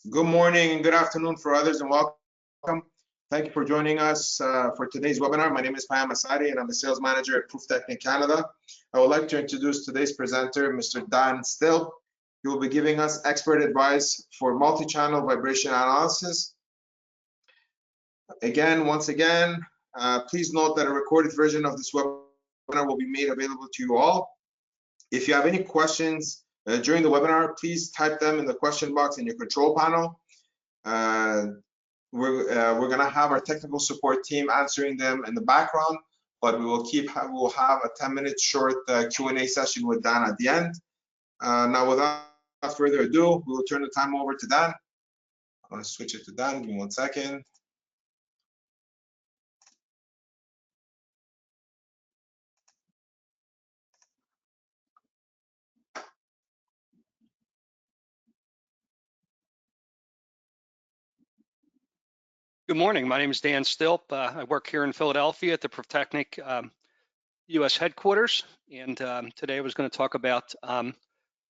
Good morning and good afternoon for others, and welcome. Thank you for joining us for today's webinar. My name is Payam Asadi, and I'm the sales manager at PRUFTECHNIK Canada. I would like to introduce today's presenter, Mr. Dan Still. He will be giving us expert advice for multi-channel vibration analysis. Once again, please note that a recorded version of this webinar will be made available to you all. If you have any questions during the webinar, please type them in the question box in your control panel. We're going to have our technical support team answering them in the background, but we'll have a 10-minute short Q&A session with Dan at the end. Now, without further ado, we will turn the time over to Dan. I'm going to switch it to Dan. Give me 1 second. Good morning. My name is Dan Stilp. I work here in Philadelphia at the PRUFTECHNIK U.S. headquarters, and today I was going to talk about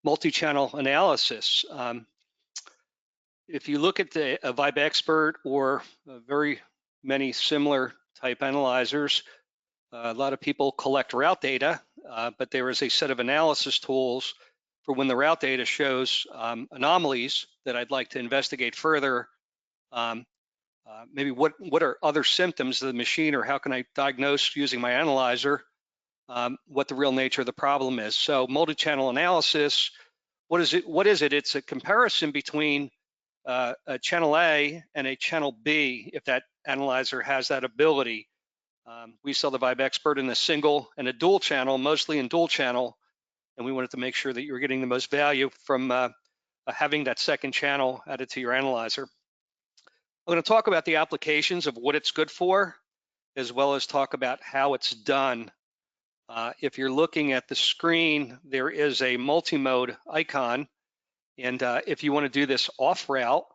multi-channel analysis. If you look at a VibExpert or very many similar type analyzers, a lot of people collect route data, but there is a set of analysis tools for when the route data shows anomalies that I'd like to investigate further. Maybe what are other symptoms of the machine, or how can I diagnose using my analyzer what the real nature of the problem is. So multi-channel analysis, what is it? It's a comparison between a channel A and a channel B, if that analyzer has that ability. We sell the VibExpert in a single and a dual channel, mostly in dual channel, and we wanted to make sure that you're getting the most value from having that second channel added to your analyzer. I'm going to talk about the applications of what it's good for, as well as talk about how it's done. If you're looking at the screen, there is a multi-mode icon, and if you want to do this off route,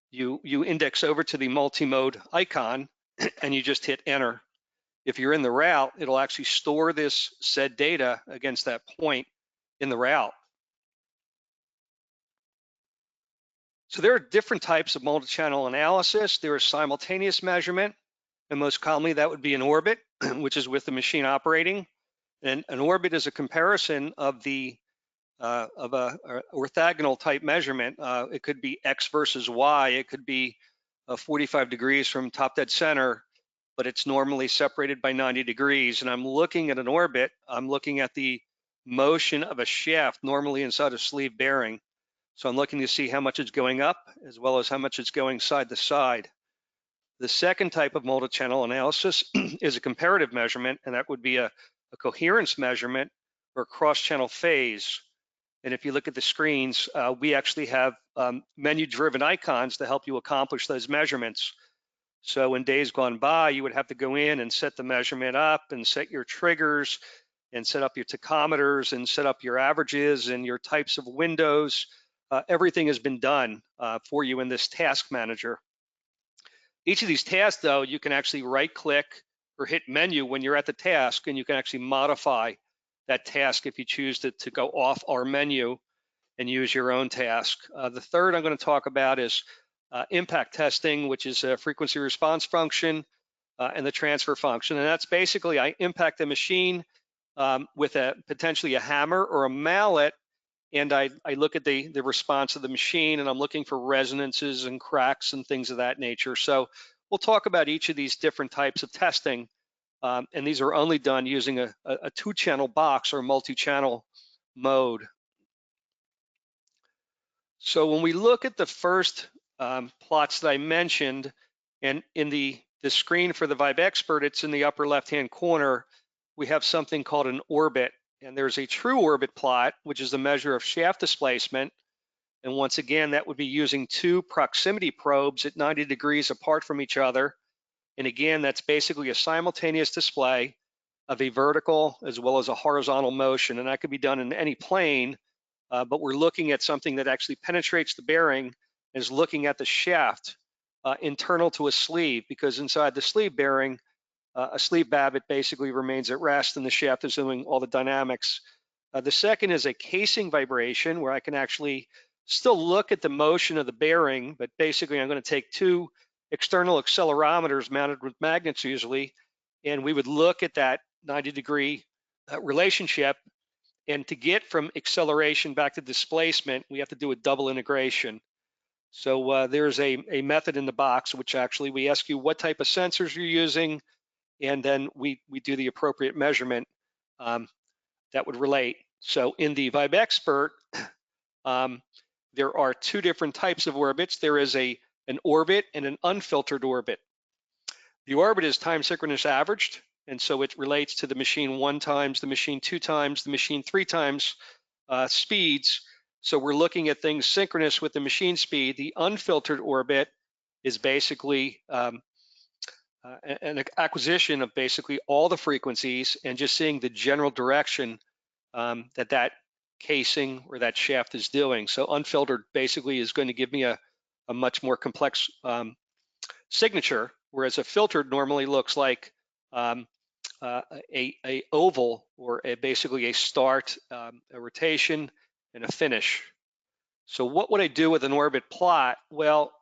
you index over to the multi-mode icon and you just hit enter. If you're in the route, it'll actually store this said data against that point in the route. So there are different types of multi-channel analysis. There is simultaneous measurement, and most commonly that would be an orbit, which is with the machine operating. And an orbit is a comparison of a orthogonal type measurement. It could be X versus Y. It could be 45 degrees from top dead center, but it's normally separated by 90 degrees. And I'm looking at an orbit. I'm looking at the motion of a shaft normally inside a sleeve bearing. So I'm looking to see how much it's going up, as well as how much it's going side to side. The second type of multi-channel analysis is a comparative measurement, and that would be a coherence measurement or cross-channel phase. And if you look at the screens, we actually have menu-driven icons to help you accomplish those measurements. So in days gone by, you would have to go in and set the measurement up and set your triggers and set up your tachometers and set up your averages and your types of windows. Everything has been done for you in this task manager. Each of these tasks, though, you can actually right-click or hit menu when you're at the task, and you can actually modify that task if you choose to go off our menu and use your own task. The third I'm going to talk about is impact testing, which is a frequency response function and the transfer function. And that's basically I impact the machine with potentially a hammer or a mallet, and I look at the response of the machine, and I'm looking for resonances and cracks and things of that nature. So we'll talk about each of these different types of testing, and these are only done using a two-channel box or multi-channel mode. So when we look at the first plots that I mentioned, and in the screen for the VibExpert, it's in the upper left-hand corner, we have something called an orbit. And there's a true orbit plot, which is a measure of shaft displacement. And once again, that would be using two proximity probes at 90 degrees apart from each other. And again, that's basically a simultaneous display of a vertical as well as a horizontal motion. And that could be done in any plane, but we're looking at something that actually penetrates the bearing and is looking at the shaft internal to a sleeve, because inside the sleeve bearing, a sleeve babbitt basically remains at rest and the shaft is doing all the dynamics. The second is a casing vibration, where I can actually still look at the motion of the bearing, but basically I'm going to take two external accelerometers mounted with magnets usually, and we would look at that 90-degree relationship. And to get from acceleration back to displacement, we have to do a double integration. So there's a method in the box, which actually we ask you what type of sensors you're using, and then we do the appropriate measurement that would relate. So in the VibExpert, there are two different types of orbits. There is an orbit and an unfiltered orbit. The orbit is time synchronous averaged, and so it relates to the machine 1 times, the machine 2 times, the machine 3 times speeds. So we're looking at things synchronous with the machine speed. The unfiltered orbit is basically an acquisition of basically all the frequencies and just seeing the general direction that casing or that shaft is doing. So unfiltered basically is going to give me a much more complex signature, whereas a filtered normally looks like a oval, or basically a start, a rotation, and a finish. So what would I do with an orbit plot? Well,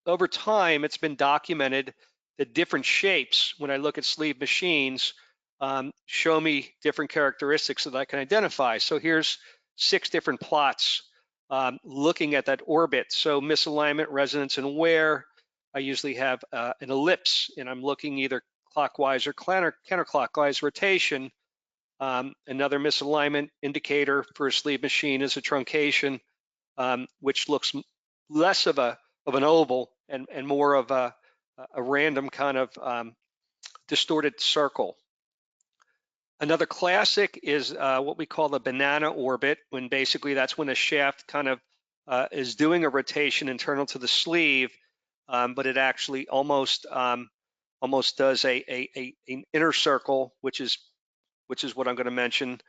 over time, it's been documented that different shapes, when I look at sleeve machines, show me different characteristics that I can identify. So here's 6 different plots looking at that orbit. So misalignment, resonance, and wear. I usually have an ellipse, and I'm looking either clockwise or counterclockwise rotation. Another misalignment indicator for a sleeve machine is a truncation, which looks less of an oval and more of a random kind of distorted circle. Another classic is what we call the banana orbit, when basically that's when a shaft kind of is doing a rotation internal to the sleeve, but it actually almost does an inner circle, which is what I'm going to mention,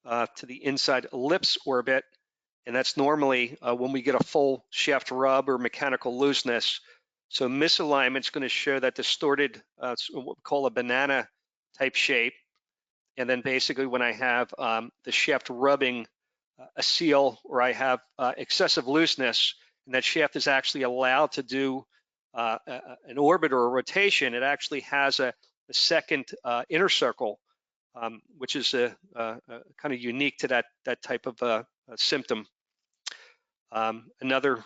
to the inside ellipse orbit, and that's normally when we get a full shaft rub or mechanical looseness. So misalignment is going to show that distorted, what we call a banana type shape. And then basically when I have the shaft rubbing a seal, or I have excessive looseness, and that shaft is actually allowed to do an orbit or a rotation, it actually has a second inner circle, which is kind of unique to that type of symptom. Another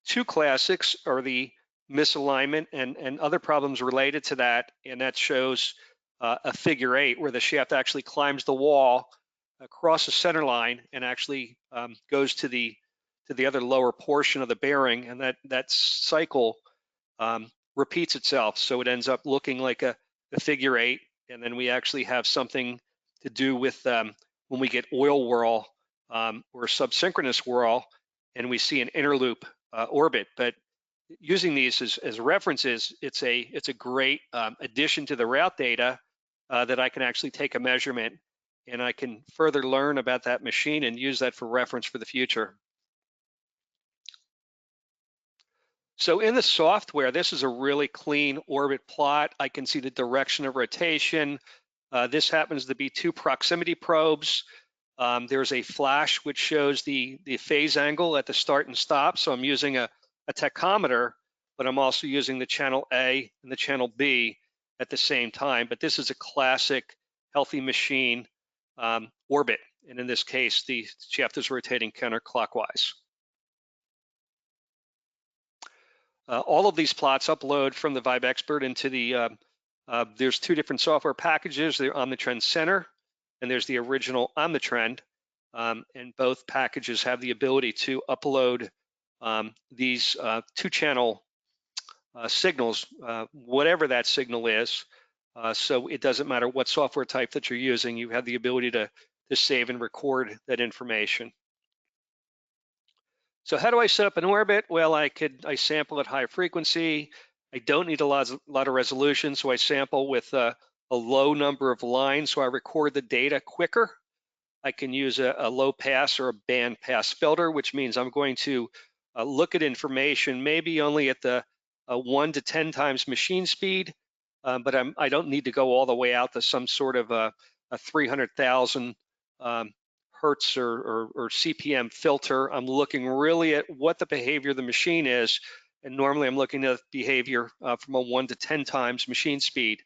2 classics are the misalignment and other problems related to that, and that shows a figure 8 where the shaft actually climbs the wall across the center line and actually goes to the other lower portion of the bearing, and that cycle repeats itself. So it ends up looking like a figure 8, and then we actually have something to do with when we get oil whirl or subsynchronous whirl, and we see an inner loop orbit. But using these as references, it's a great addition to the route data that I can actually take a measurement, and I can further learn about that machine and use that for reference for the future. So in the software, this is a really clean orbit plot. I can see the direction of rotation. This happens to be 2 proximity probes. There's a flash which shows the phase angle at the start and stop. So I'm using a tachometer, but I'm also using the channel A and the channel B at the same time. But this is a classic healthy machine orbit. And in this case, the shaft is rotating counterclockwise. All of these plots upload from the VibExpert into the, there's 2 different software packages. They're Omnitrend Center, and there's the original Omnitrend. And both packages have the ability to upload these 2-channel signals, whatever that signal is. So it doesn't matter what software type that you're using, you have the ability to save and record that information. So how do I set up an orbit? Well, I sample at high frequency. I don't need a lot of resolution, so I sample with a low number of lines, so I record the data quicker. I can use a low pass or a band pass filter, which means I'm going to look at information maybe only at the 1 to 10 times machine speed, but I don't need to go all the way out to some sort of a 300,000 Hertz or CPM filter. I'm looking really at what the behavior of the machine is. And normally I'm looking at behavior from a 1 to 10 times machine speed.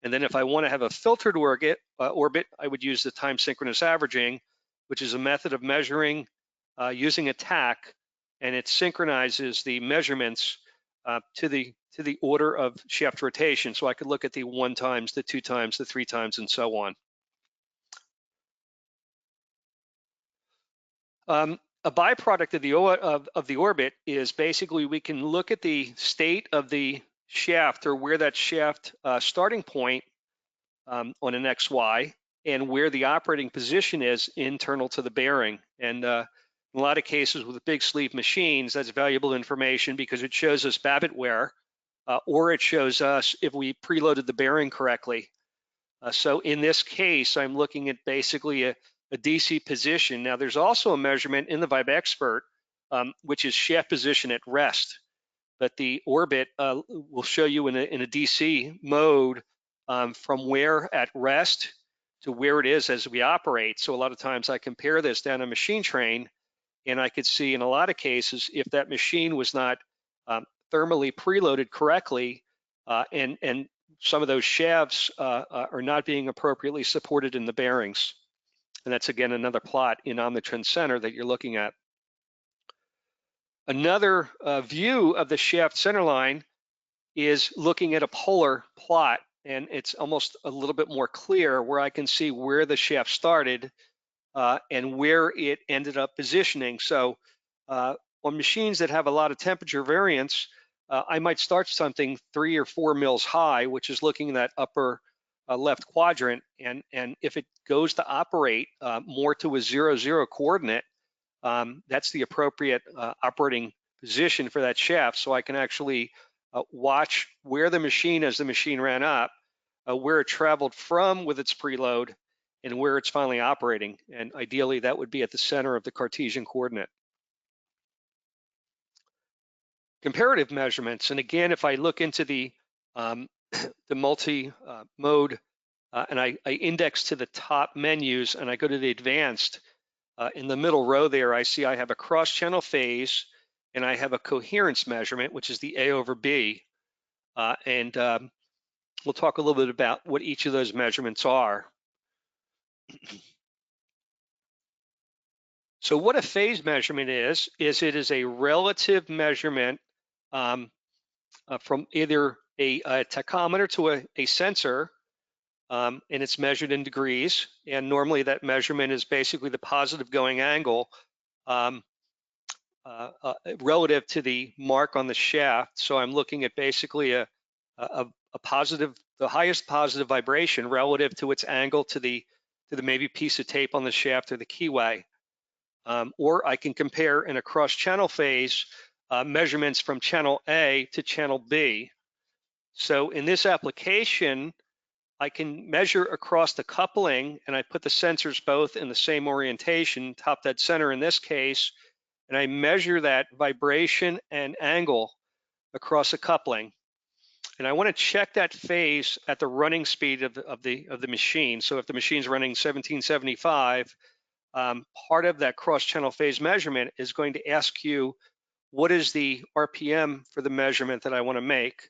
And then if I want to have a filtered orbit, I would use the time synchronous averaging, which is a method of measuring using a tack, and it synchronizes the measurements to the order of shaft rotation. So I could look at the 1 times, the 2 times, the 3 times, and so on. A byproduct of the orbit is basically we can look at the state of the shaft, or where that shaft starting point on an XY, and where the operating position is internal to the bearing. And in a lot of cases with big sleeve machines, that's valuable information because it shows us Babbitt wear, or it shows us if we preloaded the bearing correctly. So in this case, I'm looking at basically a DC position. Now, there's also a measurement in the VibExpert, which is shaft position at rest. But the orbit will show you in a DC mode from where at rest to where it is as we operate. So a lot of times I compare this down a machine train, and I could see in a lot of cases if that machine was not thermally preloaded correctly, and some of those shafts are not being appropriately supported in the bearings. And that's, again, another plot in Omnitrend Center that you're looking at. Another view of the shaft center line is looking at a polar plot, and it's almost a little bit more clear where I can see where the shaft started and where it ended up positioning. So on machines that have a lot of temperature variance, I might start something 3 or 4 mils high, which is looking in that upper left quadrant, and if it goes to operate more to a 0-0 coordinate, that's the appropriate operating position for that shaft. So I can actually watch where the machine, as the machine ran up, where it traveled from with its preload, and where it's finally operating. And ideally, that would be at the center of the Cartesian coordinate. Comparative measurements, and again, if I look into the multi-mode and I index to the top menus and I go to the advanced, in the middle row there, I see I have a cross-channel phase and I have a coherence measurement, which is the A over B. And we'll talk a little bit about what each of those measurements are. So what a phase measurement is it is a relative measurement from either a tachometer to a sensor, and it's measured in degrees. And normally that measurement is basically the positive going angle relative to the mark on the shaft. So I'm looking at basically a positive, the highest positive vibration relative to its angle to the maybe piece of tape on the shaft or the keyway. Or I can compare in a cross-channel phase measurements from channel A to channel B. So in this application, I can measure across the coupling, and I put the sensors both in the same orientation, top dead center in this case, and I measure that vibration and angle across a coupling. And I want to check that phase at the running speed of the machine. So if the machine's running 1775, part of that cross-channel phase measurement is going to ask you, what is the RPM for the measurement that I want to make?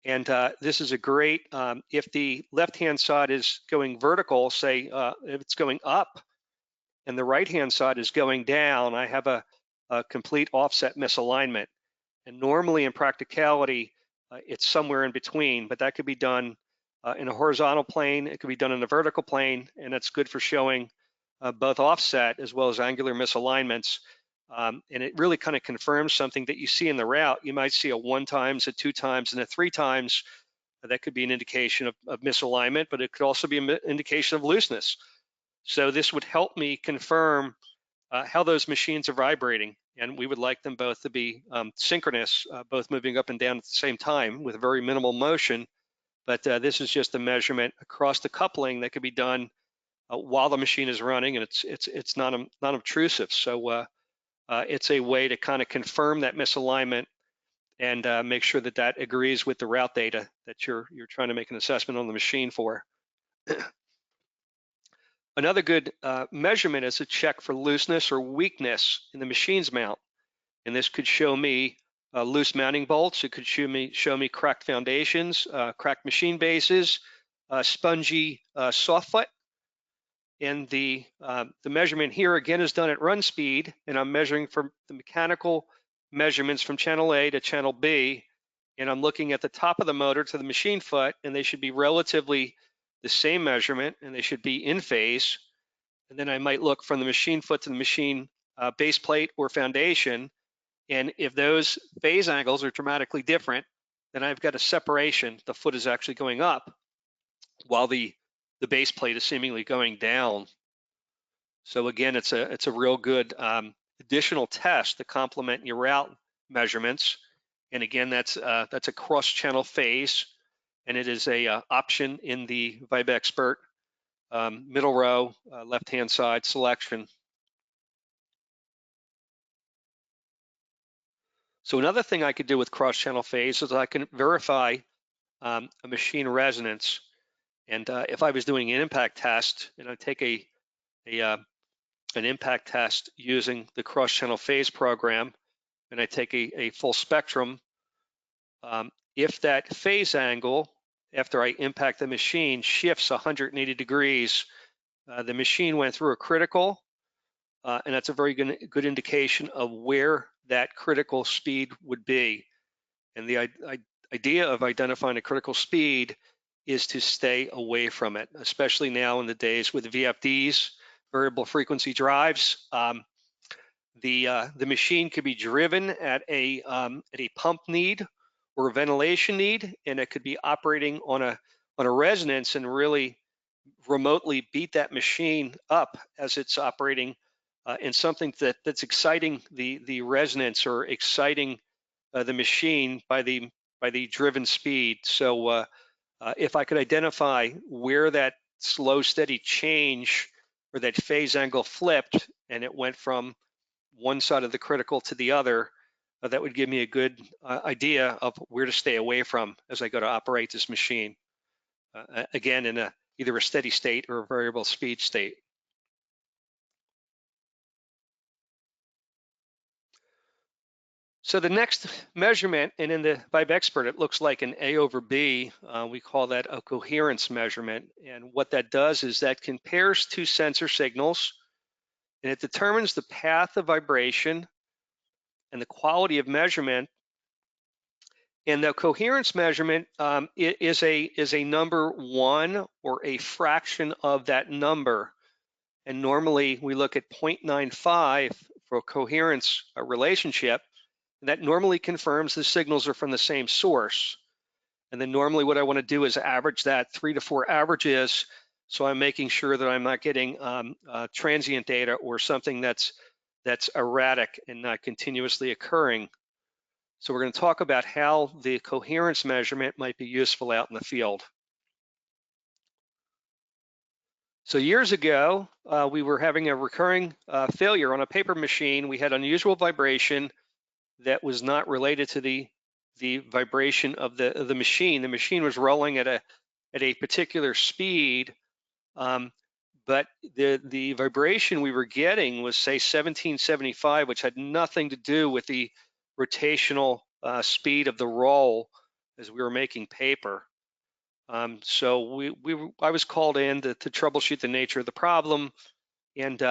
And this is a great, if the left-hand side is going vertical, say if it's going up, and the right-hand side is going down, I have a complete offset misalignment. And normally in practicality, it's somewhere in between, but that could be done in a horizontal plane, it could be done in a vertical plane, and it's good for showing both offset as well as angular misalignments. And it really kind of confirms something that you see in the route. You might see a 1 times, a 2 times, and a 3 times. That could be an indication of misalignment, but it could also be an indication of looseness. So this would help me confirm how those machines are vibrating. And we would like them both to be synchronous, both moving up and down at the same time with very minimal motion. But this is just a measurement across the coupling that could be done while the machine is running, and it's non-obtrusive. So it's a way to kind of confirm that misalignment and make sure that that agrees with the route data that you're trying to make an assessment on the machine for. Another good measurement is to check for looseness or weakness in the machine's mount. And this could show me loose mounting bolts. It could show me cracked foundations, cracked machine bases, spongy softfoot. And the measurement here again is done at run speed, and I'm measuring from the mechanical measurements from channel A to channel B, and I'm looking at the top of the motor to the machine foot, and they should be relatively the same measurement, and they should be in phase. And then I might look from the machine foot to the machine base plate or foundation, and if those phase angles are dramatically different, then I've got a separation. The foot is actually going up while the base plate is seemingly going down. So again, it's a real good additional test to complement your route measurements. And again, that's a cross-channel phase, and it is a option in the VibeXpert middle row, left-hand side selection. So another thing I could do with cross-channel phase is I can verify a machine resonance. And if I was doing an impact test, and I take an impact test using the cross-channel phase program, and I take a full spectrum, if that phase angle after I impact the machine shifts 180 degrees, the machine went through a critical, and that's a very good indication of where that critical speed would be. And the idea of identifying a critical speed is to stay away from it, especially now in the days with VFDs, variable frequency drives. The machine could be driven at a pump need or a ventilation need, and it could be operating on a resonance and really remotely beat that machine up as it's operating in something that's exciting the resonance or exciting the machine by the driven speed. So if I could identify where that slow, steady change or that phase angle flipped and it went from one side of the critical to the other, that would give me a good idea of where to stay away from as I go to operate this machine. Again, in either a steady state or a variable speed state. So the next measurement, and in the VibeXpert, it looks like an A over B. We call that a coherence measurement. And what that does is that compares two sensor signals, and it determines the path of vibration and the quality of measurement. And the coherence measurement is a number one or a fraction of that number. And normally we look at 0.95 for a coherence relationship. And that normally confirms the signals are from the same source. And then normally what I want to do is average that 3 to 4 averages. So I'm making sure that I'm not getting transient data or something that's erratic and not continuously occurring. So we're going to talk about how the coherence measurement might be useful out in the field. So years ago, we were having a recurring failure on a paper machine. We had unusual vibration that was not related to the vibration of the machine. The machine was rolling at a particular speed, but the vibration we were getting was, say, 1775, which had nothing to do with the rotational speed of the roll as we were making paper. So I was called in to troubleshoot the nature of the problem, and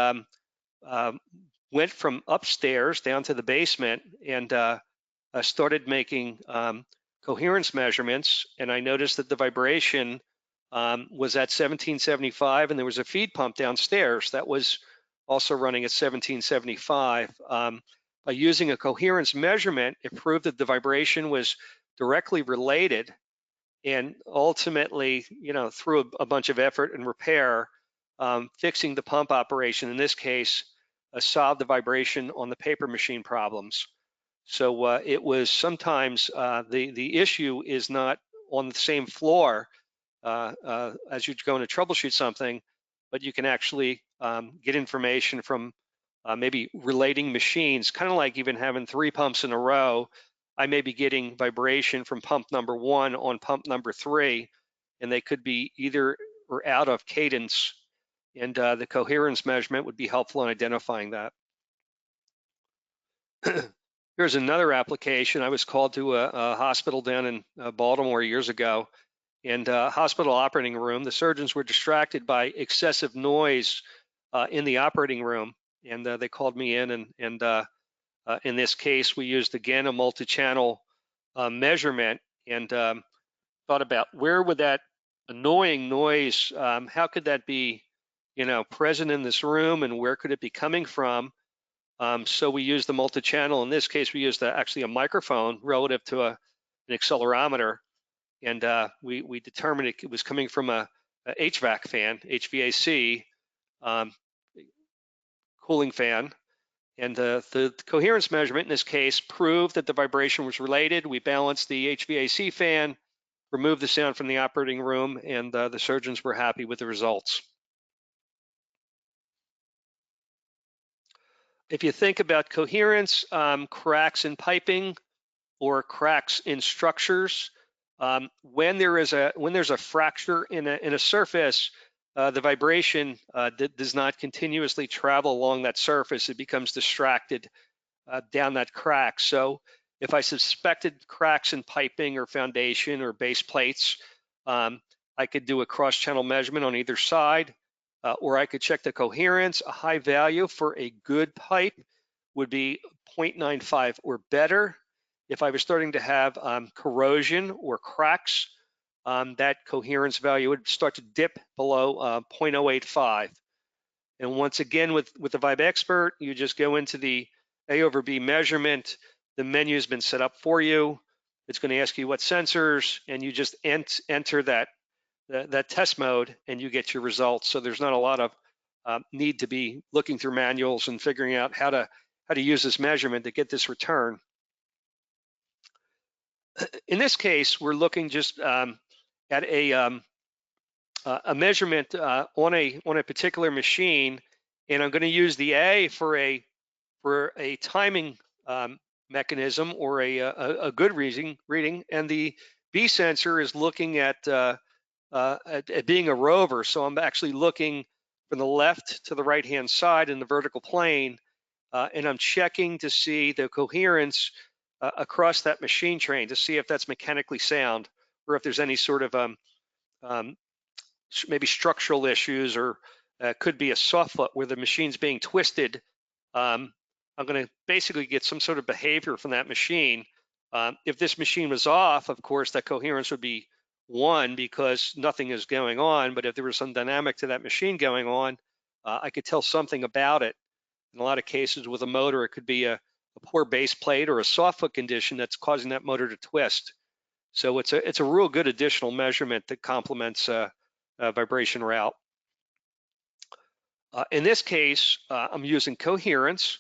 went from upstairs down to the basement and started making coherence measurements, and I noticed that the vibration was at 1775, and there was a feed pump downstairs that was also running at 1775. By using a coherence measurement, it proved that the vibration was directly related, and ultimately, through a bunch of effort and repair, fixing the pump operation, in this case, solved the vibration on the paper machine problems. So it was sometimes the issue is not on the same floor as you're going to troubleshoot something, but you can actually get information from maybe relating machines, kind of like even having 3 pumps in a row. I may be getting vibration from pump number 1 on pump number 3, and they could be either or out of cadence. and the coherence measurement would be helpful in identifying that. Here's another application. I was called to a hospital down in Baltimore years ago, and hospital operating room. The surgeons were distracted by excessive noise in the operating room, and they called me in, and in this case, we used again a multi-channel measurement, and thought about where would that annoying noise, how could that be, present in this room, and where could it be coming from? So we used the multi-channel. In this case, we used actually a microphone relative to an accelerometer, and we determined it was coming from a HVAC fan, HVAC cooling fan. And the coherence measurement in this case proved that the vibration was related. We balanced the HVAC fan, removed the sound from the operating room, and the surgeons were happy with the results. If you think about coherence, cracks in piping or cracks in structures, when there's a fracture in a surface, the vibration does not continuously travel along that surface. It becomes distracted down that crack. So if I suspected cracks in piping or foundation or base plates, I could do a cross-channel measurement on either side, or I could check the coherence. A high value for a good pipe would be 0.95 or better. If I was starting to have corrosion or cracks, that coherence value would start to dip below 0.085. And once again, with the Vibe Expert, you just go into the A over B measurement. The menu has been set up for you. It's going to ask you what sensors, and you just enter that test mode, and you get your results. So there's not a lot of need to be looking through manuals and figuring out how to use this measurement to get this return. In this case, we're looking just at a measurement on a particular machine, and I'm going to use the A for a timing mechanism or a good reading, and the B sensor is looking at being a rover. So I'm actually looking from the left to the right-hand side in the vertical plane, and I'm checking to see the coherence across that machine train to see if that's mechanically sound or if there's any sort of maybe structural issues, or could be a soft foot where the machine's being twisted. I'm going to basically get some sort of behavior from that machine. If this machine was off, of course, that coherence would be 1 because nothing is going on. But if there was some dynamic to that machine going on, I could tell something about it. In a lot of cases with a motor, it could be a poor base plate or a soft foot condition that's causing that motor to twist. So it's a real good additional measurement that complements vibration route. In this case, I'm using coherence,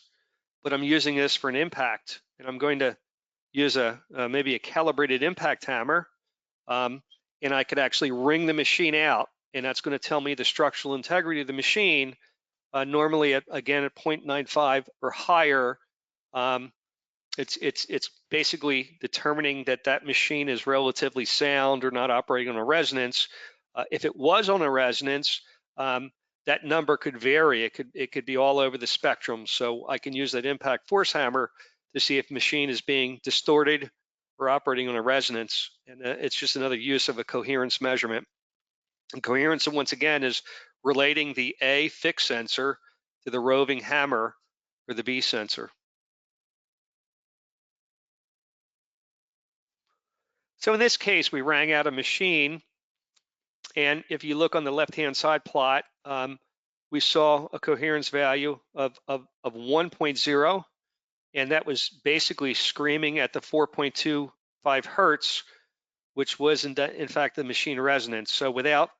but I'm using this for an impact, and I'm going to use maybe a calibrated impact hammer, and I could actually wring the machine out, and that's going to tell me the structural integrity of the machine. Normally, again at 0.95 or higher, it's basically determining that machine is relatively sound or not operating on a resonance. If it was on a resonance, that number could vary. It could be all over the spectrum. So I can use that impact force hammer to see if the machine is being distorted or operating on a resonance. And it's just another use of a coherence measurement. And coherence, once again, is relating the A fixed sensor to the roving hammer or the B sensor. So in this case, we rang out a machine, and if you look on the left-hand side plot, we saw a coherence value of 1.0, and that was basically screaming at the 4.25 hertz, which was in fact the machine resonance. So without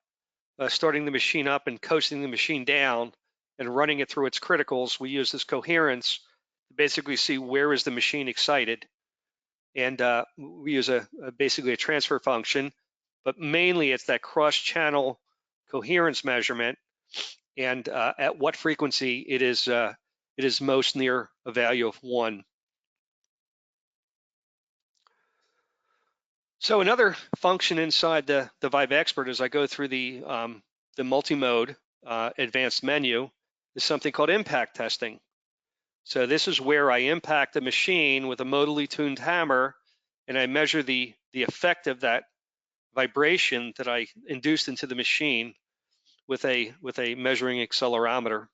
starting the machine up and coasting the machine down and running it through its criticals, we use this coherence to basically see where is the machine excited. And we use basically a transfer function, but mainly it's that cross-channel coherence measurement, and at what frequency it is most near a value of 1. So another function inside the Vibe Expert, as I go through the multi-mode advanced menu is something called impact testing. So this is where I impact the machine with a modally tuned hammer, and I measure the effect of that vibration that I induced into the machine with a measuring accelerometer.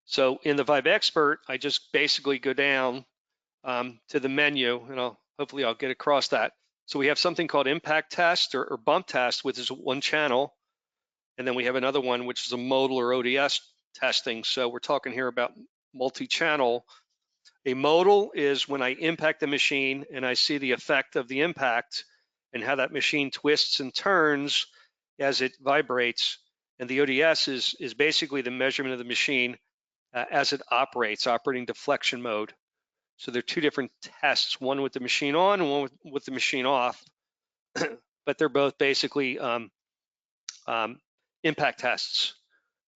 So in the VibeXpert, I just basically go down to the menu, and hopefully I'll get across that. So we have something called impact test or bump test, which is one channel, and then we have another one which is a modal or ODS testing. So we're talking here about multi-channel. A modal is when I impact the machine and I see the effect of the impact and how that machine twists and turns as it vibrates. And the ODS is basically the measurement of the machine as it operates, operating deflection mode. So there are two different tests, one with the machine on and one with the machine off, but they're both basically impact tests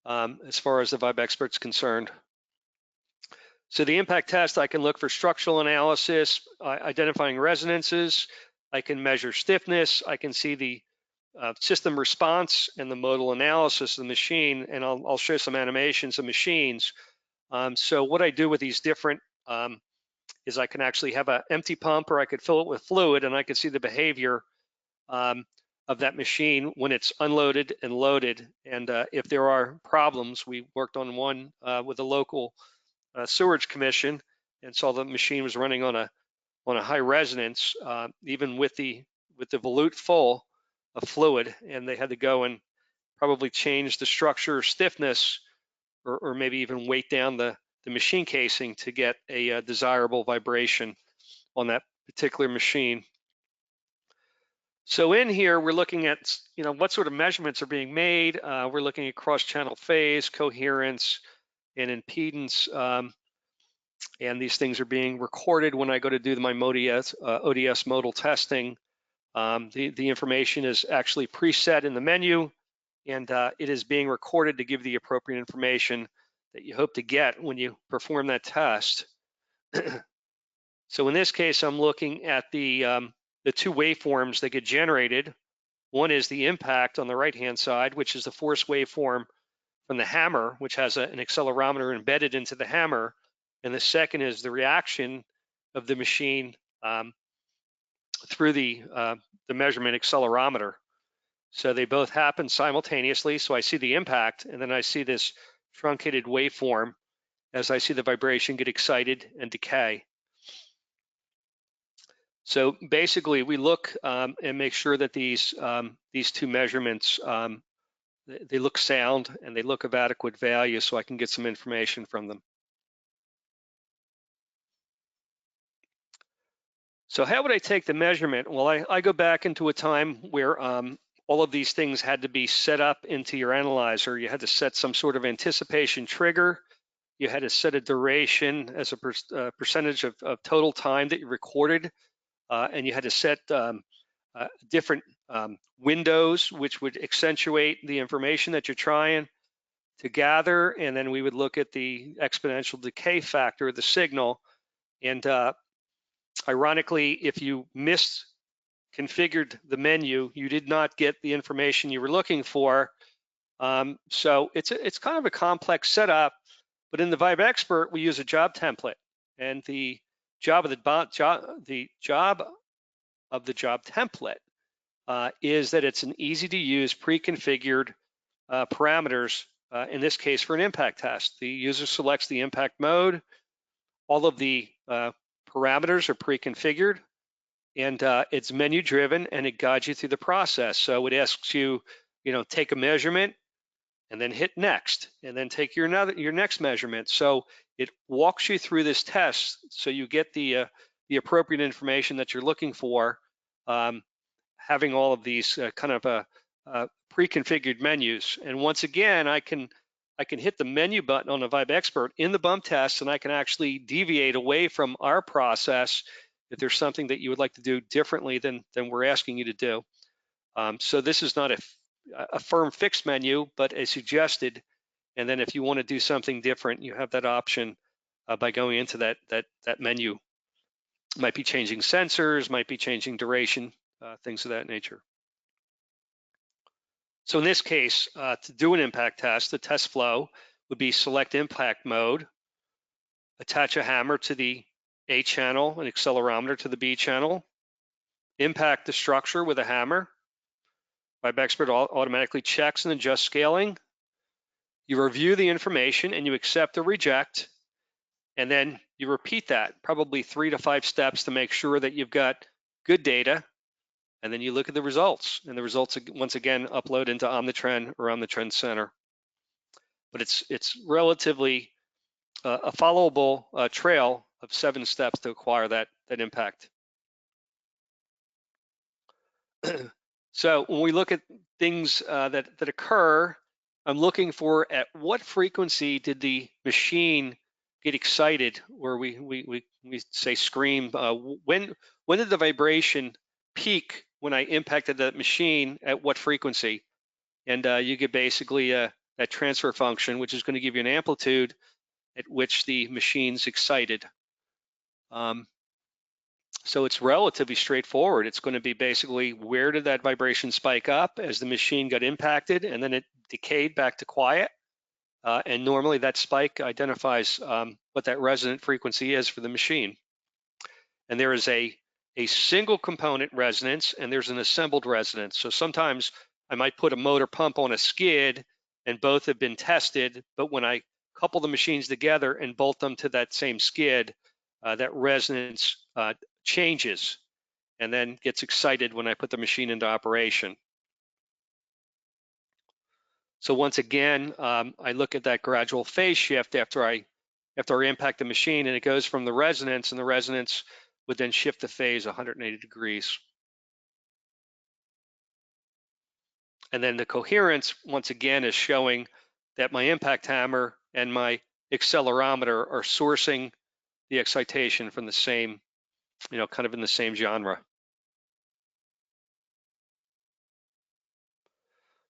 as far as the VibeXpert's concerned. So the impact test, I can look for structural analysis, identifying resonances. I can measure stiffness. I can see the system response and the modal analysis of the machine, and I'll show some animations of machines. So what I do with these different is I can actually have an empty pump, or I could fill it with fluid, and I can see the behavior of that machine when it's unloaded and loaded. And if there are problems, we worked on one with a local sewerage commission and saw the machine was running on a high resonance, even with the volute full of fluid, and they had to go and probably change the structure or stiffness, or maybe even weight down the machine casing to get a desirable vibration on that particular machine. So in here, we're looking at what sort of measurements are being made. We're looking at cross-channel phase, coherence, and impedance. And these things are being recorded when I go to do my ODS modal testing. The information is actually preset in the menu, and it is being recorded to give the appropriate information that you hope to get when you perform that test. So in this case, I'm looking at the two waveforms that get generated. One is the impact on the right-hand side, which is the force waveform from the hammer, which has an accelerometer embedded into the hammer. And the second is the reaction of the machine through the measurement accelerometer. So they both happen simultaneously. So I see the impact, and then I see this truncated waveform as I see the vibration get excited and decay. So basically, we look and make sure that these two measurements they look sound and they look of adequate value, so I can get some information from them. So how would I take the measurement? Well, I go back into a time where all of these things had to be set up into your analyzer. You had to set some sort of anticipation trigger. You had to set a duration as a percentage of total time that you recorded. And you had to set different windows, which would accentuate the information that you're trying to gather. And then we would look at the exponential decay factor of the signal. And ironically, if you misconfigured the menu, you did not get the information you were looking for. So it's kind of a complex setup. But in the VibeXpert, we use a job template, and the job of the job template is that it's an easy to use pre-configured parameters, in this case for an impact test. The user selects the impact mode. All of the parameters are pre-configured, and it's menu driven, and it guides you through the process. So it asks you, take a measurement and then hit next, and then take your next measurement. So it walks you through this test so you get the appropriate information that you're looking for, having all of these kind of pre-configured menus. And once again, I can hit the menu button on the VibeXpert in the bump test, and I can actually deviate away from our process if there's something that you would like to do differently than we're asking you to do. So this is not a firm fixed menu, but a suggested. And then if you want to do something different, you have that option by going into that menu. Might be changing sensors, might be changing duration, things of that nature. So in this case, to do an impact test, the test flow would be select impact mode, attach a hammer to the A channel, an accelerometer to the B channel, impact the structure with a hammer. VibExpert automatically checks and adjusts scaling. You review the information and you accept or reject, and then you repeat that, probably 3 to 5 steps to make sure that you've got good data, and then you look at the results, and the results once again upload into Omnitrend or Omnitrend Center. But it's relatively a followable trail of 7 steps to acquire that impact. So when we look at things that occur, I'm looking for at what frequency did the machine get excited, or we say scream. When did the vibration peak when I impacted that machine, at what frequency? And you get basically that transfer function, which is going to give you an amplitude at which the machine's excited. So it's relatively straightforward. It's going to be basically, where did that vibration spike up as the machine got impacted, and then it decayed back to quiet. And normally that spike identifies what that resonant frequency is for the machine. And there is a single component resonance, and there's an assembled resonance. So sometimes I might put a motor pump on a skid and both have been tested, but when I couple the machines together and bolt them to that same skid, that resonance changes and then gets excited when I put the machine into operation. So once again, I look at that gradual phase shift after I impact the machine, and it goes from the resonance, and the resonance would then shift the phase 180 degrees. And then the coherence, once again, is showing that my impact hammer and my accelerometer are sourcing the excitation from the same, kind of in the same genre.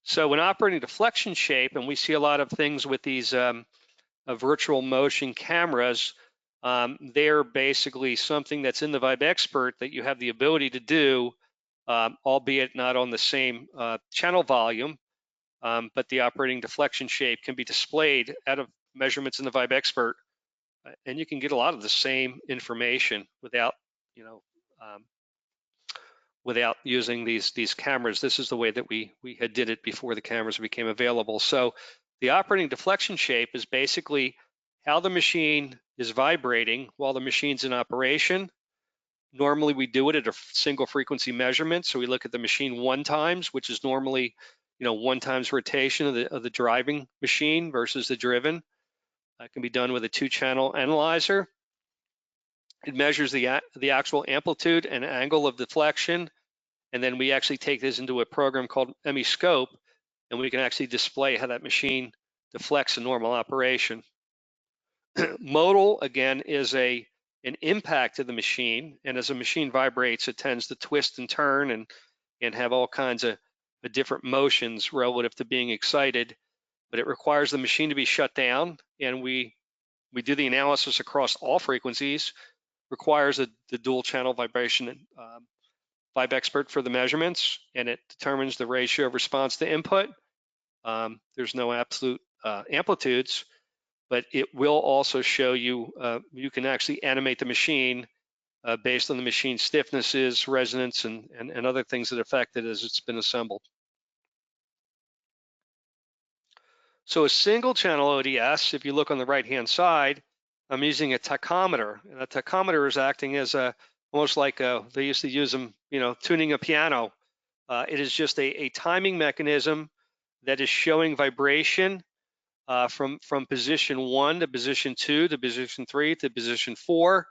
So when operating deflection shape, and we see a lot of things with these virtual motion cameras, they're basically something that's in the VibExpert that you have the ability to do, albeit not on the same channel volume, but the operating deflection shape can be displayed out of measurements in the VibExpert, and you can get a lot of the same information without, without using these cameras. This is the way that we had did it before the cameras became available. So the operating deflection shape is basically how the machine is vibrating while the machine's in operation. Normally we do it at a single frequency measurement. So we look at the machine 1 times, which is normally 1 times rotation of the driving machine versus the driven. That can be done with a 2-channel analyzer. It measures the actual amplitude and angle of deflection, and then we actually take this into a program called Scope, and we can actually display how that machine deflects in normal operation. Modal, again, is an impact of the machine, and as a machine vibrates, it tends to twist and turn and have all kinds of different motions relative to being excited, but it requires the machine to be shut down, and we do the analysis across all frequencies, requires the dual channel vibration VibExpert for the measurements, and it determines the ratio of response to input. There's no absolute amplitudes, but it will also show you, you can actually animate the machine based on the machine stiffnesses, resonance, and other things that affect it as it's been assembled. So a single channel ODS, if you look on the right-hand side, I'm using a tachometer, and a tachometer is acting as almost like they used to use them, tuning a piano. It is just a timing mechanism that is showing vibration from position 1 to position 2 to position 3 to position 4,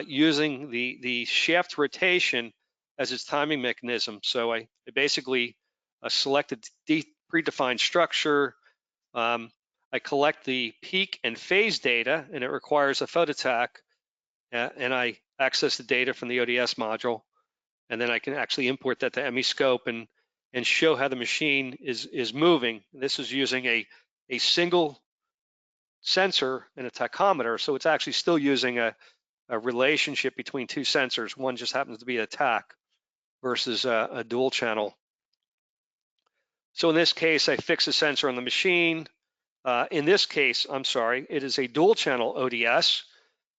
using the shaft rotation as its timing mechanism. So I basically selected predefined structure. I collect the peak and phase data, and it requires a phototach, and I access the data from the ODS module, and then I can actually import that to Scope and show how the machine is moving. This is using a single sensor and a tachometer, so it's actually still using a relationship between 2 sensors. One just happens to be a tach versus a dual channel. So in this case, I fix a sensor on the machine. In this case, I'm sorry, it is a dual channel ODS,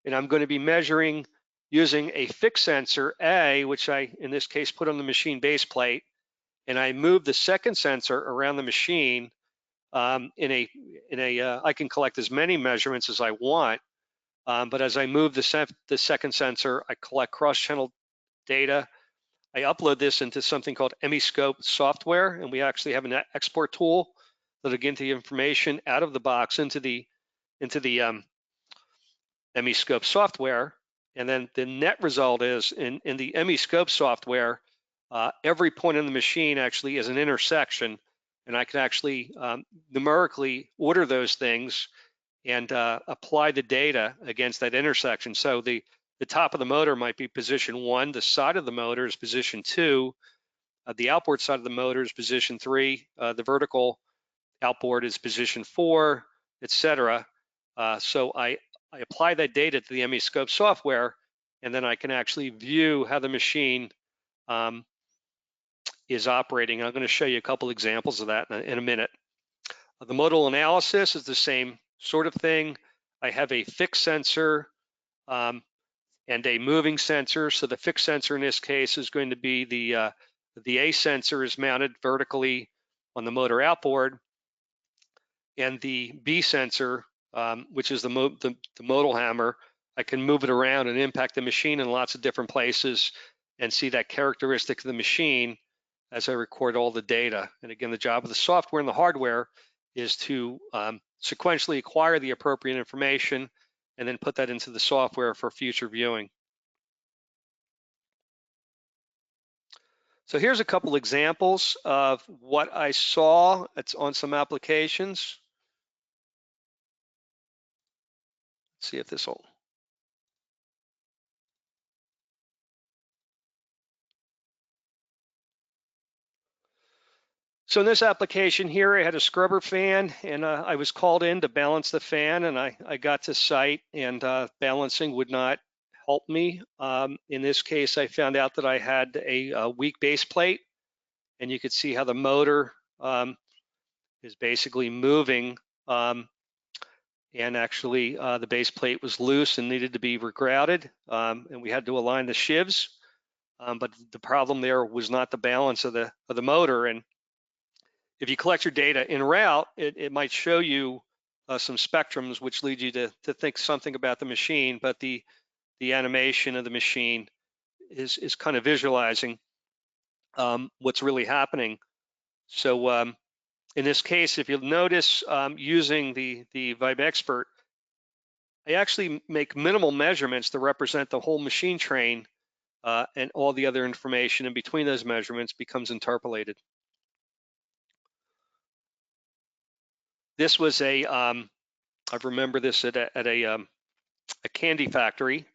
and I'm going to be measuring using a fixed sensor A, which I, in this case, put on the machine base plate, and I move the second sensor around the machine I can collect as many measurements as I want, but as I move the second sensor, I collect cross-channel data. I upload this into something called Emiscope software, and we actually have an export tool that'll get the information out of the box into the Emiscope software. And then the net result is in the Emiscope software, every point in the machine actually is an intersection, and I can actually numerically order those things and apply the data against that intersection. So the top of the motor might be position 1, the side of the motor is position 2, the outboard side of the motor is position 3, the vertical outboard is position 4, etc. So I apply that data to the Emiscope software, and then I can actually view how the machine is operating. I'm going to show you a couple examples of that in a minute. The modal analysis is the same sort of thing. I have a fixed sensor and a moving sensor. So the fixed sensor in this case is going to be the A sensor is mounted vertically on the motor outboard, and the B sensor, which is the modal hammer, I can move it around and impact the machine in lots of different places and see that characteristic of the machine as I record all the data. And again, the job of the software and the hardware is to sequentially acquire the appropriate information and then put that into the software for future viewing. So here's a couple examples of what I saw. It's on some applications. Let's see if this will. So in this application here, I had a scrubber fan, and I was called in to balance the fan, and I got to site, and balancing would not help me. In this case, I found out that I had a weak base plate, and you could see how the motor is basically moving, and actually the base plate was loose and needed to be regrouted, and we had to align the shivs, but the problem there was not the balance of the motor. And if you collect your data en route, it might show you some spectrums which lead you to think something about the machine, but the animation of the machine is kind of visualizing what's really happening. So in this case, if you'll notice, using the Vibe Expert, I actually make minimal measurements to represent the whole machine train, and all the other information in between those measurements becomes interpolated. This was I remember this at a candy factory,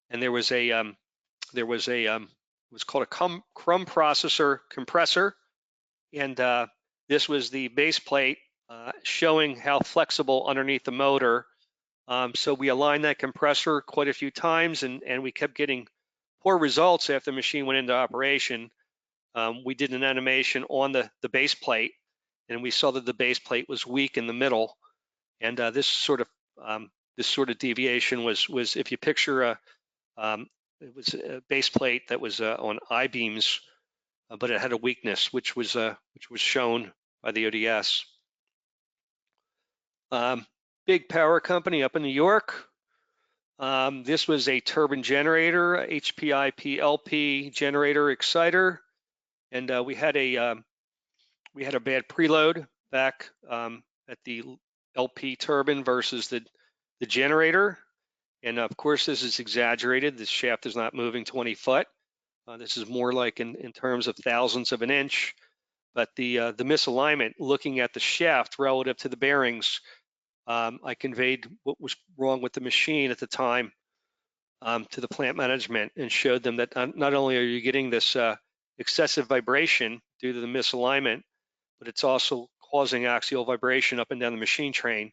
and there was it was called a crumb processor compressor, and this was the base plate showing how flexible underneath the motor. So we aligned that compressor quite a few times, and we kept getting poor results after the machine went into operation. We did an animation on the base plate, and we saw that the base plate was weak in the middle, and this sort of deviation was if you picture it was a base plate that was on I-beams, but it had a weakness which was shown by the ODS. Big power company up in New York. This was a turbine generator, HPI PLP generator exciter, and we had a bad preload back at the LP turbine versus the generator, and of course this is exaggerated. This shaft is not moving 20 foot. This is more like in terms of thousandths of an inch, but the misalignment, looking at the shaft relative to the bearings, I conveyed what was wrong with the machine at the time to the plant management and showed them that not only are you getting this excessive vibration due to the misalignment, but it's also causing axial vibration up and down the machine train.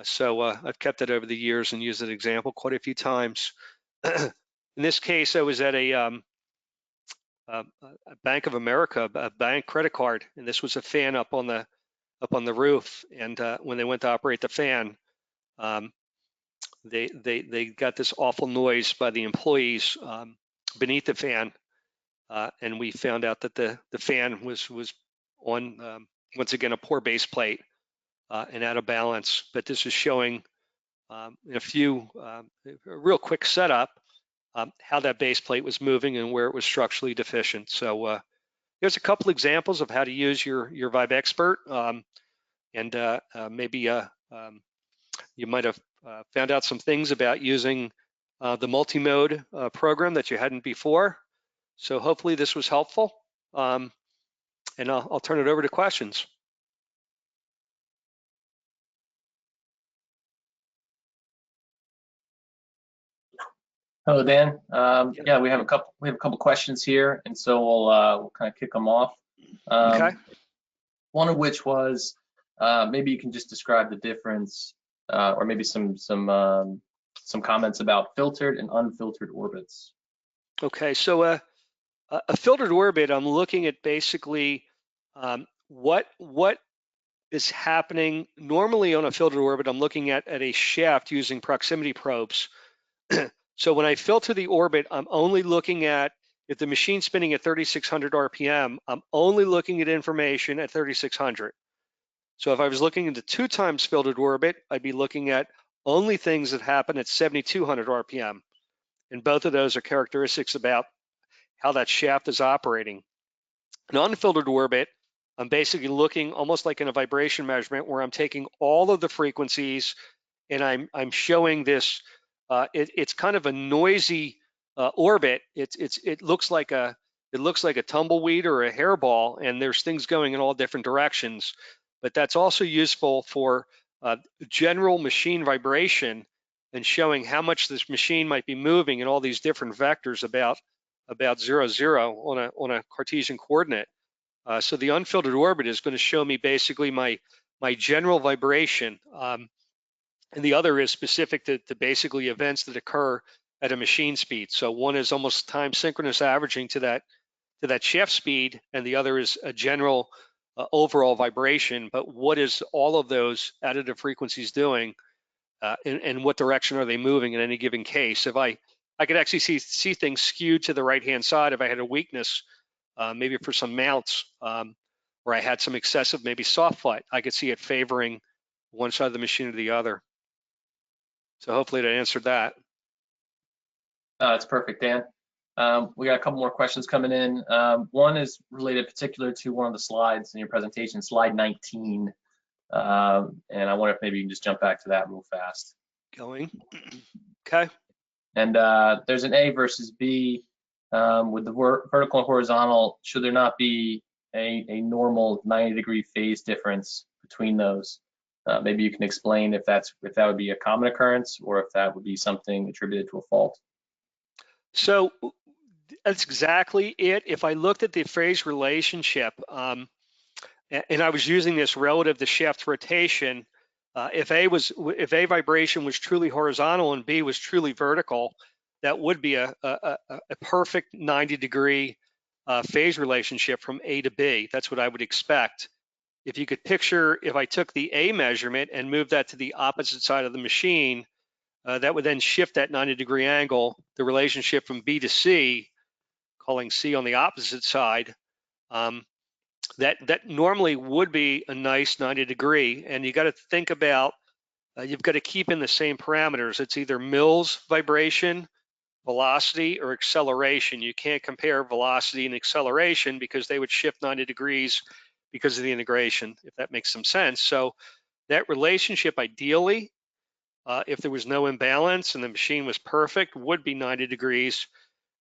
So I've kept it over the years and used that example quite a few times. In this case, I was at a Bank of America, a bank credit card, and this was a fan up on the roof. And when they went to operate the fan, they got this awful noise by the employees beneath the fan, and we found out that the fan was on once again a poor base plate and out of balance. But this is showing in a real quick setup how that base plate was moving and where it was structurally deficient. So there's a couple examples of how to use your Vibe Expert, and maybe you might have found out some things about using the multi-mode program that you hadn't before. So hopefully this was helpful, and I'll turn it over to questions. Hello, Dan. Yeah, we have a couple questions here, and so we'll kind of kick them off. Okay. One of which was maybe you can just describe the difference, or maybe some comments about filtered and unfiltered orbits. Okay, so a filtered orbit, I'm looking at basically what is happening normally on a filtered orbit. I'm looking at a shaft using proximity probes. So when I filter the orbit, I'm only looking at, if the machine's spinning at 3,600 RPM, I'm only looking at information at 3,600. So if I was looking at the 2 times filtered orbit, I'd be looking at only things that happen at 7,200 RPM. And both of those are characteristics about how that shaft is operating. An unfiltered orbit, I'm basically looking almost like in a vibration measurement where I'm taking all of the frequencies and I'm showing this. It's kind of a noisy orbit. It looks like a tumbleweed or a hairball, and there's things going in all different directions. But that's also useful for general machine vibration and showing how much this machine might be moving in all these different vectors about 0, 0 on a Cartesian coordinate. So the unfiltered orbit is going to show me basically my general vibration. And the other is specific to basically events that occur at a machine speed. So one is almost time synchronous averaging to that shaft speed, and the other is a general overall vibration. But what is all of those additive frequencies doing, and what direction are they moving in any given case? If I could actually see things skewed to the right-hand side if I had a weakness, maybe for some mounts, or I had some excessive maybe soft flight, I could see it favoring one side of the machine or the other. So hopefully that answered that. That's perfect, Dan. We got a couple more questions coming in. One is related particular to one of the slides in your presentation, slide 19. And I wonder if maybe you can just jump back to that real fast. Going. Okay. And there's an A versus B with the vertical and horizontal. Should there not be a normal 90-degree phase difference between those? Maybe you can explain if that would be a common occurrence or if that would be something attributed to a fault. So that's exactly it. If I looked at the phase relationship, and I was using this relative to shaft rotation, if A vibration was truly horizontal and B was truly vertical, that would be a perfect 90-degree phase relationship from A to B. That's what I would expect. If you could picture, if I took the A measurement and moved that to the opposite side of the machine, that would then shift that 90-degree angle, the relationship from B to C, calling C on the opposite side. That normally would be a nice 90-degree, and you got to think about, you've got to keep in the same parameters. It's either Mills vibration, velocity, or acceleration. You can't compare velocity and acceleration because they would shift 90 degrees because of the integration, if that makes some sense. So that relationship, ideally, if there was no imbalance and the machine was perfect, would be 90 degrees.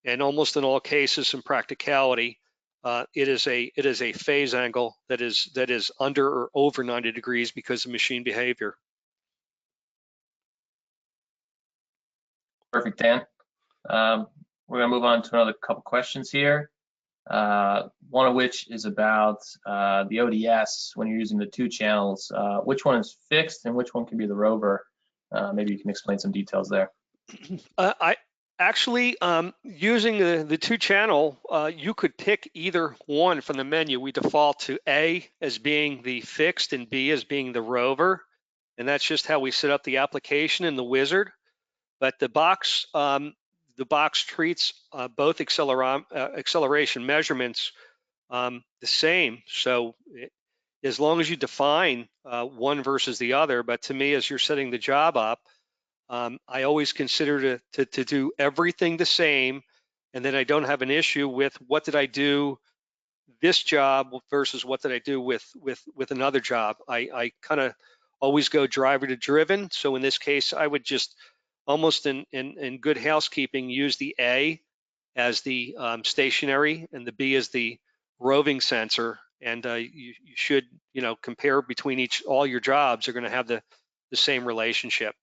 And almost in all cases, in practicality, it is a phase angle that is under or over 90 degrees because of machine behavior. Perfect, Dan. We're going to move on to another couple questions here. One of which is about the ODS when you're using the 2 channels. Which one is fixed and which one can be the rover? Maybe you can explain some details there. Actually, using the two channel, you could pick either one from the menu. We default to A as being the fixed and B as being the rover. And that's just how we set up the application in the wizard. But the box treats both acceleration measurements the same. So as long as you define one versus the other, but to me, as you're setting the job up, I always consider to do everything the same, and then I don't have an issue with what did I do this job versus what did I do with another job. I kind of always go driver to driven. So in this case, I would just almost in good housekeeping use the A as the stationary and the B as the roving sensor, and you should compare between all your jobs are going to have the same relationship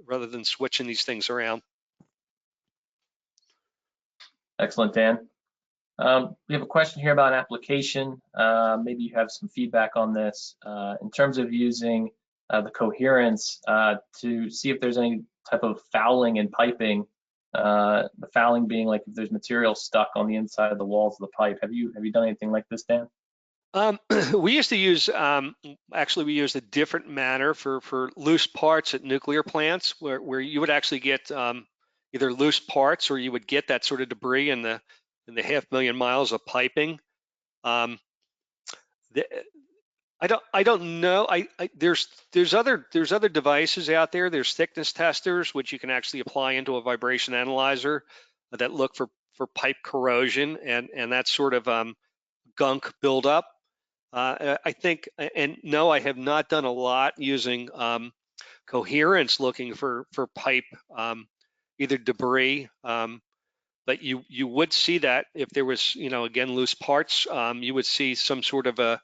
rather than switching these things around. Excellent, Dan. We have a question here about application. Maybe you have some feedback on this. In terms of using the Coherence to see if there's any type of fouling in piping, the fouling being like if there's material stuck on the inside of the walls of the pipe. Have you done anything like this, Dan? We used to use, actually we used a different manner for loose parts at nuclear plants where you would actually get either loose parts or you would get that sort of debris in the 500,000 miles of piping. I don't know. There's other devices out there. There's thickness testers which you can actually apply into a vibration analyzer that look for pipe corrosion and that sort of gunk buildup. I think, and no, I have not done a lot using Coherence looking for pipe, either debris, but you would see that if there was, again, loose parts, you would see some sort of a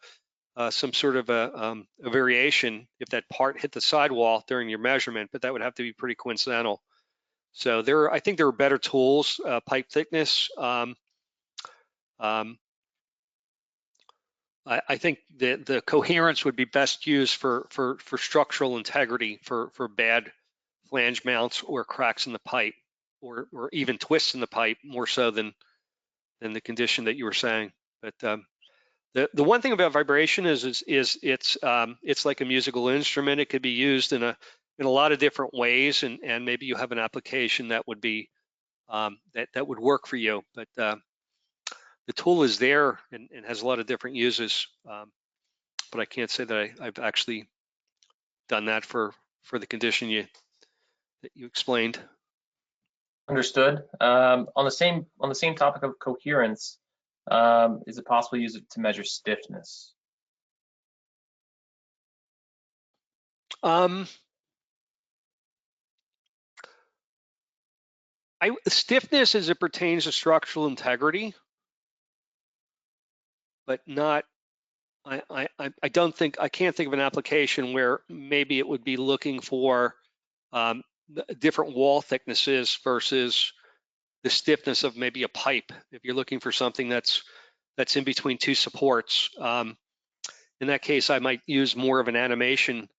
variation if that part hit the sidewall during your measurement, but that would have to be pretty coincidental. So I think there are better tools, pipe thickness. I think the Coherence would be best used for structural integrity, for bad flange mounts or cracks in the pipe, or even twists in the pipe, more so than the condition that you were saying. But the one thing about vibration is it's like a musical instrument. It could be used in a lot of different ways, and maybe you have an application that would be that would work for you. But the tool is there and has a lot of different uses, but I can't say that I've actually done that for the condition that you explained. Understood. On the same topic of coherence, is it possible to use it to measure stiffness? Stiffness as it pertains to structural integrity, but not. I don't think, I can't think of an application where maybe it would be looking for different wall thicknesses versus the stiffness of maybe a pipe. If you're looking for something that's in between two supports, in that case, I might use more of an animation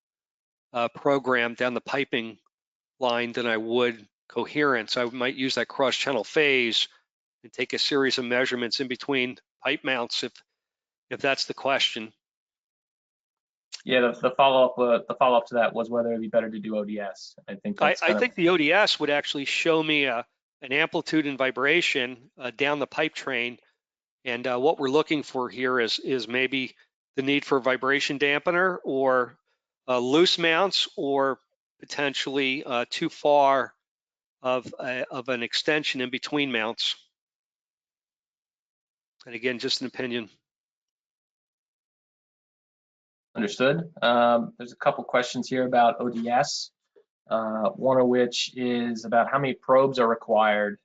program down the piping line than I would Coherence. I might use that cross-channel phase and take a series of measurements in between pipe mounts if that's the question. Yeah, the follow-up to that was whether it'd be better to do ODS. I think the ODS would actually show me an amplitude and vibration down the pipe train, and what we're looking for here is maybe the need for a vibration dampener or loose mounts, or potentially too far of an extension in between mounts. And again, just an opinion. Understood. There's a couple questions here about ODS, one of which is about how many probes are required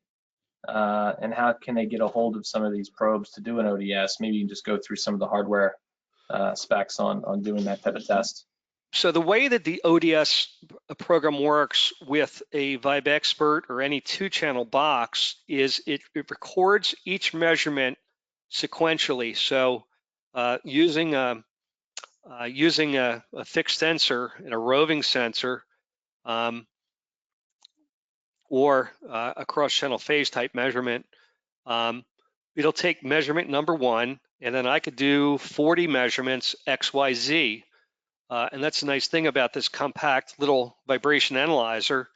and how can they get a hold of some of these probes to do an ODS. Maybe you can just go through some of the hardware specs on doing that type of test. So the way that the ODS program works with a VibExpert or any two-channel box is it records each measurement sequentially. So using a fixed sensor and a roving sensor, or a cross-channel phase type measurement. It'll take measurement number 1, and then I could do 40 measurements XYZ. And that's the nice thing about this compact little vibration analyzer,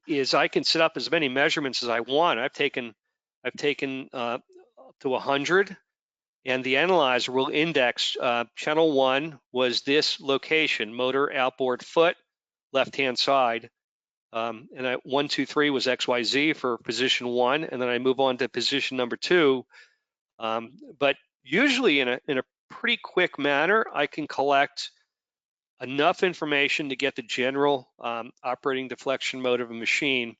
is I can set up as many measurements as I want. I've taken up to 100, and the analyzer will index channel 1 was this location, motor outboard foot, left-hand side. And 1, 2, 3 was XYZ for position 1, and then I move on to position number 2. But usually in a pretty quick manner, I can collect enough information to get the general operating deflection mode of a machine.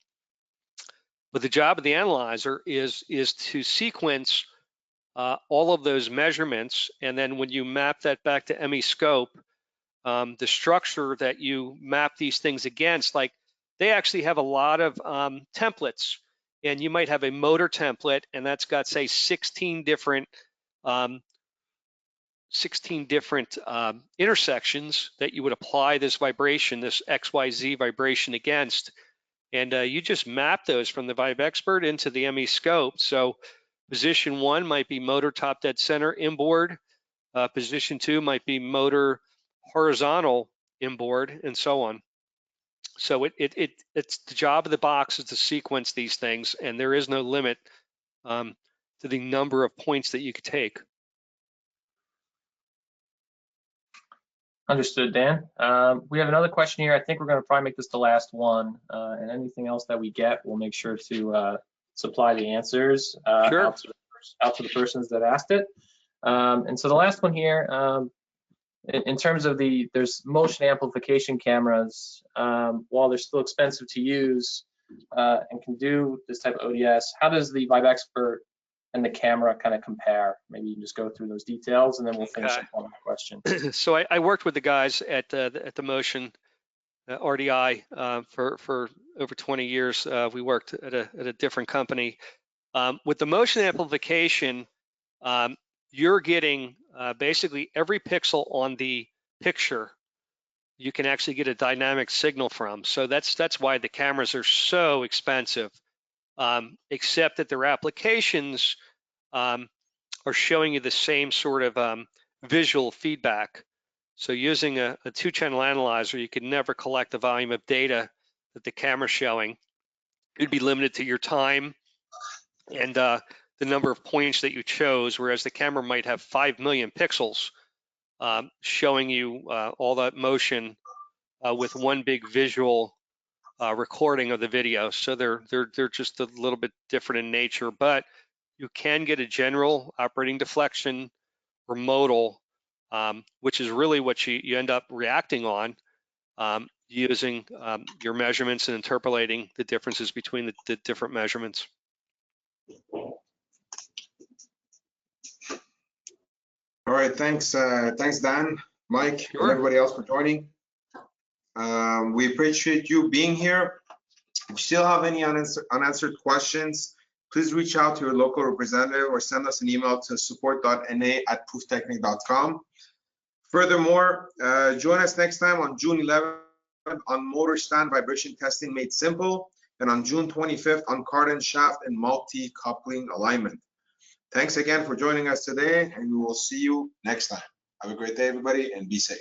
But the job of the analyzer is to sequence all of those measurements, and then when you map that back to ME scope, the structure that you map these things against, like they actually have a lot of templates, and you might have a motor template, and that's got, say, 16 different intersections that you would apply this vibration, this XYZ vibration against, and you just map those from the VibExpert into the ME scope. So position 1 might be motor top dead center inboard, position 2 might be motor horizontal inboard, and so on. So it's the job of the box is to sequence these things, and there is no limit to the number of points that you could take. Understood, Dan. We have another question here. I think we're going to probably make this the last one, and anything else that we get, we'll make sure to supply the answers Sure. out to the persons that asked it. And so the last one here, in terms of there's motion amplification cameras, while they're still expensive to use and can do this type of ODS, how does the VibExpert and the camera kind of compare? Maybe you can just go through those details, and then we'll finish up on that question. So I worked with the guys at the Motion RDI for over 20 years. We worked at a different company. With the motion amplification, you're getting basically every pixel on the picture you can actually get a dynamic signal from. So that's why the cameras are so expensive, except that their applications are showing you the same sort of visual feedback. So using a 2-channel analyzer, you could never collect the volume of data that the camera's showing. You'd be limited to your time and the number of points that you chose, whereas the camera might have 5 million pixels showing you all that motion with one big visual recording of the video. So they're just a little bit different in nature, but you can get a general operating deflection or modal, which is really what you end up reacting on using your measurements and interpolating the differences between the different measurements. All right, thanks Dan, Mike, Sure. and everybody else for joining. We appreciate you being here. If you still have any unanswered questions, please reach out to your local representative or send us an email to support.na@PRUFTECHNIK.com. Furthermore, join us next time on June 11th on motor stand vibration testing made simple, and on June 25th on cardan shaft and multi-coupling alignment. Thanks again for joining us today, and we will see you next time. Have a great day, everybody, and be safe.